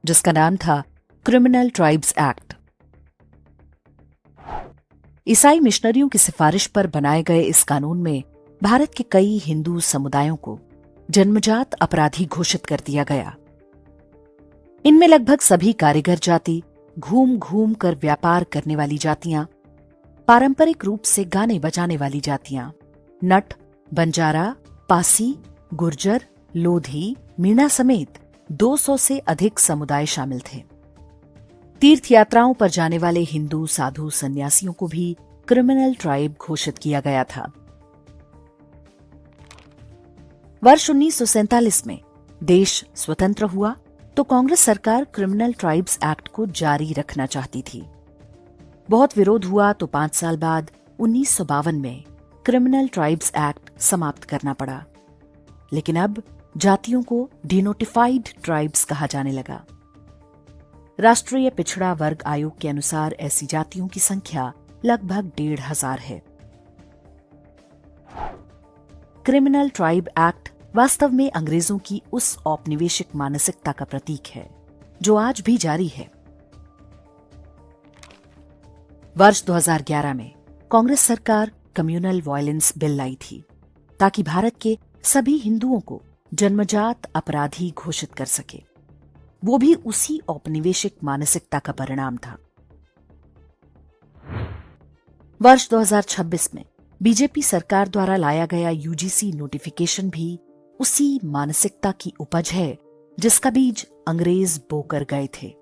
जिसका नाम था क्रिमिनल ट्राइब्स एक्ट। ईसाई मिशनरियों की सिफारिश पर बनाए गए इस कानून में भारत के कई हिंदू समुदायों को जन्मजात अपराधी घोषित कर दिया गया। इनमें लगभग सभी कारीगर जाति, घूम घूम कर व्यापार करने वाली जातियां, पारंपरिक रूप से गाने बजाने वाली जातियां, नट, बंजारा, पासी, गुर्जर, लोधी, मीणा समेत 200 से अधिक समुदाय शामिल थे। तीर्थ यात्राओं पर जाने वाले हिंदू साधु सन्यासियों को भी क्रिमिनल ट्राइब घोषित किया गया था। वर्ष 1947 में देश स्वतंत्र हुआ तो कांग्रेस सरकार क्रिमिनल ट्राइब्स एक्ट को जारी रखना चाहती थी। बहुत विरोध हुआ तो 5 साल बाद 1952 में क्रिमिनल ट्राइब्स एक्ट समाप्त करना पड़ा। लेकिन अब जातियों को डिनोटिफाइड ट्राइब्स कहा जाने लगा। राष्ट्रीय पिछड़ा वर्ग आयोग के अनुसार ऐसी जातियों की संख्या लगभग 1,500 है। क्रिमिनल ट्राइब एक्ट वास्तव में अंग्रेजों की उस औपनिवेशिक मानसिकता का प्रतीक है जो आज भी जारी है। वर्ष 2011 में कांग्रेस सरकार कम्युनल वायलेंस बिल लाई थी ताकि भारत के सभी हिंदुओं को जन्मजात अपराधी घोषित कर सके। वो भी उसी औपनिवेशिक मानसिकता का परिणाम था। वर्ष 2026 में बीजेपी सरकार द्वारा लाया गया यूजीसी नोटिफिकेशन भी उसी मानसिकता की उपज है जिसका बीज अंग्रेज बोकर गए थे।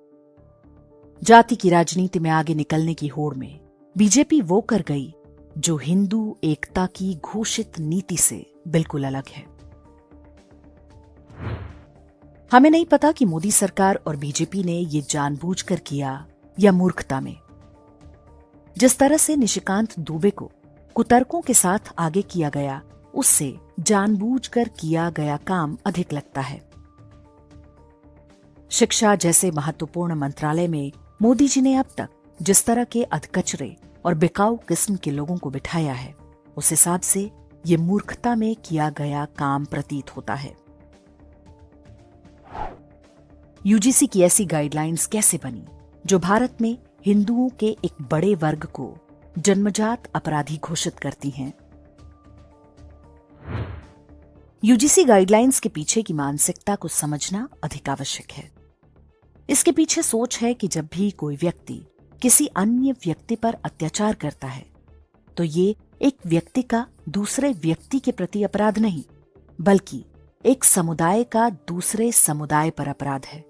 जाति की राजनीति में आगे निकलने की होड़ में बीजेपी वो कर गई जो हिंदू एकता की घोषित नीति से बिल्कुल अलग है। हमें नहीं पता कि मोदी सरकार और बीजेपी ने ये जानबूझकर किया या मूर्खता में। जिस तरह से निशिकांत दुबे को कुतर्कों के साथ आगे किया गया, उससे जानबूझकर किया गया काम अधिक लगता है। शिक्षा जैसे महत्वपूर्ण मंत्रालय में मोदी जी ने अब तक जिस तरह के अधकचरे और बिकाऊ किस्म के लोगों को बिठाया है, उस हिसाब से ये मूर्खता में किया गया काम प्रतीत होता है। यूजीसी की ऐसी गाइडलाइंस कैसे बनी जो भारत में हिंदुओं के एक बड़े वर्ग को जन्मजात अपराधी घोषित करती हैं? यूजीसी गाइडलाइंस के पीछे की मानसिकता को समझना अधिक आवश्यक है। इसके पीछे सोच है कि जब भी कोई व्यक्ति किसी अन्य व्यक्ति पर अत्याचार करता है तो ये एक व्यक्ति का दूसरे व्यक्ति के प्रति अपराध नहीं, बल्कि एक समुदाय का दूसरे समुदाय पर अपराध है,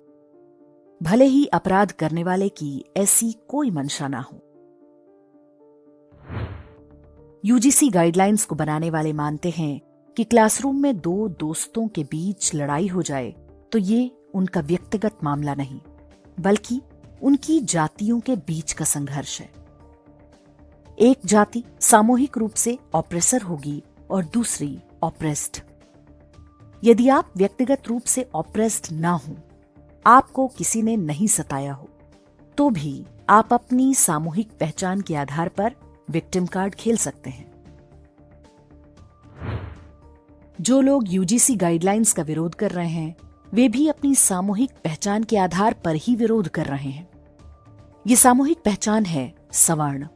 भले ही अपराध करने वाले की ऐसी कोई मंशा ना हो। यूजीसी गाइडलाइंस को बनाने वाले मानते हैं कि क्लासरूम में दो दोस्तों के बीच लड़ाई हो जाए तो ये उनका व्यक्तिगत मामला नहीं, बल्कि उनकी जातियों के बीच का संघर्ष है। एक जाति सामूहिक रूप से ऑप्रेसर होगी और दूसरी ऑप्रेस्ड। यदि आप व्यक्तिगत रूप से ऑप्रेस्ड ना हो, आपको किसी ने नहीं सताया हो, तो भी आप अपनी सामूहिक पहचान के आधार पर विक्टिम कार्ड खेल सकते हैं। जो लोग यूजीसी गाइडलाइंस का विरोध कर रहे हैं, वे भी अपनी सामूहिक पहचान के आधार पर ही विरोध कर रहे हैं। ये सामूहिक पहचान है सवर्ण।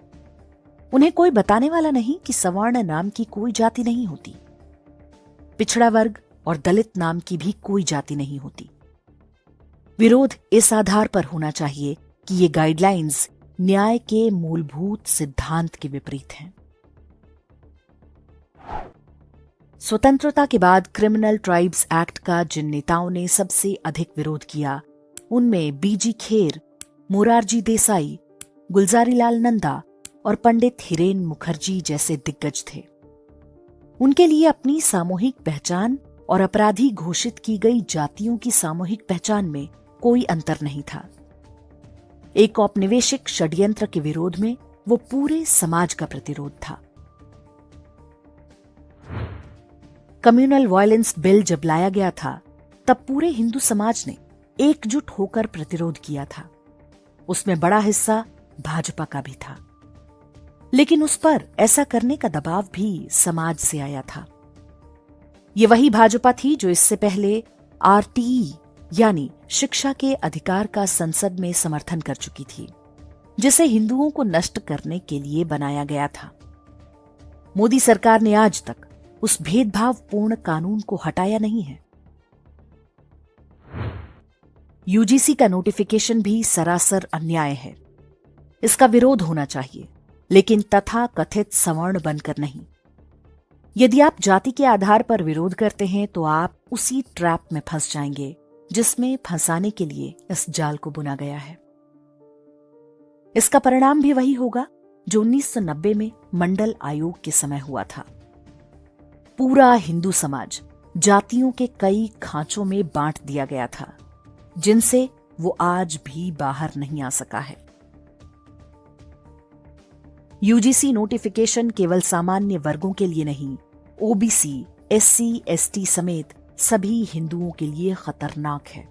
उन्हें कोई बताने वाला नहीं कि सवर्ण नाम की कोई जाति नहीं होती। पिछड़ा वर्ग और दलित नाम की भी कोई जाति नहीं होती। विरोध इस आधार पर होना चाहिए कि ये गाइडलाइंस न्याय के मूलभूत सिद्धांत के विपरीत हैं। स्वतंत्रता के बाद क्रिमिनल ट्राइब्स एक्ट का जिन नेताओं ने सबसे अधिक विरोध किया, उनमें बीजी खेर, मोरारजी देसाई, गुलजारीलाल नंदा और पंडित हिरेन मुखर्जी जैसे दिग्गज थे। उनके लिए अपनी सामूहिक पहचान और अपराधी घोषित की गई जातियों की सामूहिक पहचान में कोई अंतर नहीं था। एक औपनिवेशिक षड्यंत्र के विरोध में वो पूरे समाज का प्रतिरोध था। कम्युनल वायलेंस बिल जब लाया गया था, तब पूरे हिंदू समाज ने एकजुट होकर प्रतिरोध किया था। उसमें बड़ा हिस्सा भाजपा का भी था, लेकिन उस पर ऐसा करने का दबाव भी समाज से आया था। ये वही भाजपा थी जो इससे पहले आरटीई यानी शिक्षा के अधिकार का संसद में समर्थन कर चुकी थी, जिसे हिंदुओं को नष्ट करने के लिए बनाया गया था। मोदी सरकार ने आज तक उस भेदभावपूर्ण कानून को हटाया नहीं है। यूजीसी का नोटिफिकेशन भी सरासर अन्याय है। इसका विरोध होना चाहिए, लेकिन तथा कथित सवर्ण बनकर नहीं। यदि आप जाति के आधार पर विरोध करते हैं तो आप उसी ट्रैप में फंस जाएंगे जिसमें फंसाने के लिए इस जाल को बुना गया है। इसका परिणाम भी वही होगा जो 1990 में मंडल आयोग के समय हुआ था। पूरा हिंदू समाज जातियों के कई खांचों में बांट दिया गया था, जिनसे वो आज भी बाहर नहीं आ सका है। यूजीसी नोटिफिकेशन केवल सामान्य वर्गों के लिए नहीं, ओबीसी, एससी, एसटी समेत सभी हिंदुओं के लिए खतरनाक है।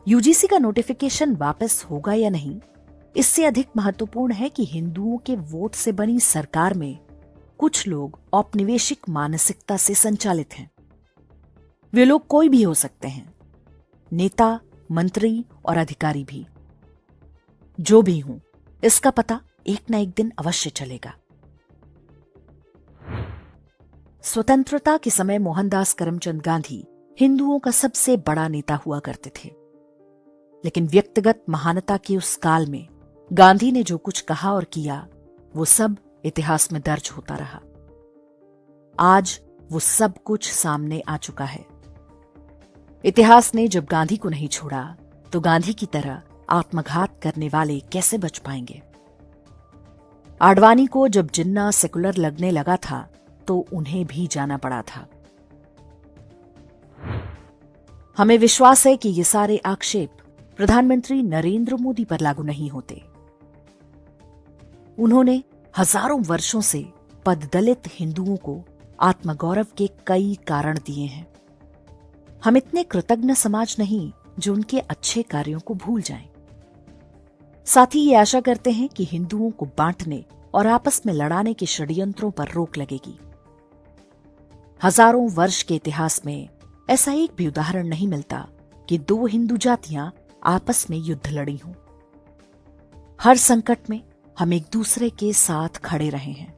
यूजीसी का नोटिफिकेशन वापस होगा या नहीं, इससे अधिक महत्वपूर्ण है कि हिंदुओं के वोट से बनी सरकार में कुछ लोग औपनिवेशिक मानसिकता से संचालित हैं। वे लोग कोई भी हो सकते हैं, नेता, मंत्री और अधिकारी भी। जो भी हूं, इसका पता एक न एक दिन अवश्य चलेगा। स्वतंत्रता के समय मोहनदास करमचंद गांधी हिंदुओं का सबसे बड़ा नेता हुआ करते थे, लेकिन व्यक्तिगत महानता के उस काल में गांधी ने जो कुछ कहा और किया, वो सब इतिहास में दर्ज होता रहा। आज वो सब कुछ सामने आ चुका है। इतिहास ने जब गांधी को नहीं छोड़ा, तो गांधी की तरह आत्मघात करने वाले कैसे बच पाएंगे? आडवाणी को जब जिन्ना सेकुलर लगने लगा था, तो उन्हें भी जाना पड़ा था। हमें विश्वास है कि ये सारे आक्षेप प्रधानमंत्री नरेंद्र मोदी पर लागू नहीं होते। उन्होंने हजारों वर्षों से पददलित हिंदुओं को आत्मगौरव के कई कारण दिए हैं। हम इतने कृतज्ञ समाज नहीं जो उनके अच्छे कार्यों को भूल जाएं। साथ ही ये आशा करते हैं कि हिंदुओं को बांटने और आपस में लड़ाने के षड्यंत्रों पर रोक लगेगी। हजारों वर्ष के इतिहास में ऐसा एक भी उदाहरण नहीं मिलता कि दो हिंदू जातियां आपस में युद्ध लड़ी हों। हर संकट में हम एक दूसरे के साथ खड़े रहे हैं।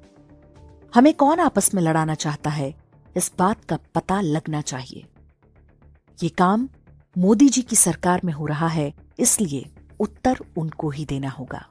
हमें कौन आपस में लड़ाना चाहता है, इस बात का पता लगना चाहिए। ये काम मोदी जी की सरकार में हो रहा है, इसलिए उत्तर उनको ही देना होगा।